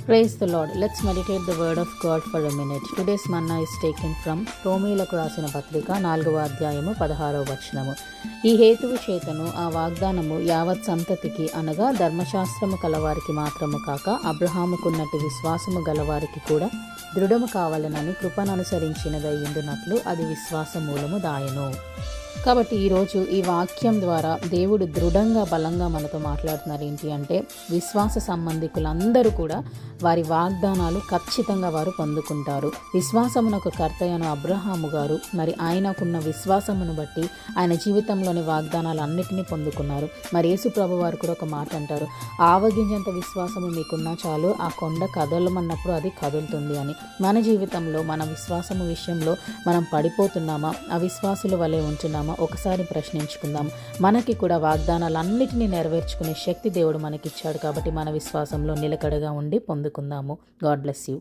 Praise the Lord. Let's meditate the word of God for a minute. Today's manna is taken from రోమీయులకు రాసిన పత్రిక 4వ అధ్యాయము 16వ వచనము. ఈ హేతువు చేతను ఆ వాగ్దానము యావత్ సంతతికి అనగా ధర్మశాస్త్రము కలవారికి మాత్రము కాక అబ్రహాముకున్నట్టు విశ్వాసము గలవారికి కూడా దృఢము కావాలనని కృపను అనుసరించినదయ్యుండునట్లు అది విశ్వాస మూలము దాయను. కాబట్టి ఈరోజు ఈ వాక్యం ద్వారా దేవుడు దృఢంగా బలంగా మనతో మాట్లాడుతున్నారు. ఏంటి అంటే విశ్వాస సంబంధికులందరూ కూడా వారి వాగ్దానాలు ఖచ్చితంగా వారు పొందుకుంటారు. విశ్వాసమునకు కర్తయ్యను అబ్రహాము గారు మరి ఆయనకున్న విశ్వాసమును బట్టి ఆయన జీవితంలోని వాగ్దానాలు అన్నిటినీ పొందుకున్నారు. మరి యేసు ప్రభు వారు కూడా ఒక మాట అంటారు, ఆవగింజంత విశ్వాసము మీకున్నా చాలు, ఆ కొండ కదలమన్నప్పుడు అది కదులుతుంది అని. మన జీవితంలో మన విశ్వాసము విషయంలో మనం పడిపోతున్నామా, అవిశ్వాసుల వలె ఉంటున్నామా? ఒకసారి ప్రశ్నించుకుందాం. మనకి కూడా వాగ్దానాలన్నిటినీ నెరవేర్చుకునే శక్తి దేవుడు మనకిచ్చాడు. కాబట్టి మన విశ్వాసంలో నిలకడగా ఉండి పొందుకుందాము. God bless you.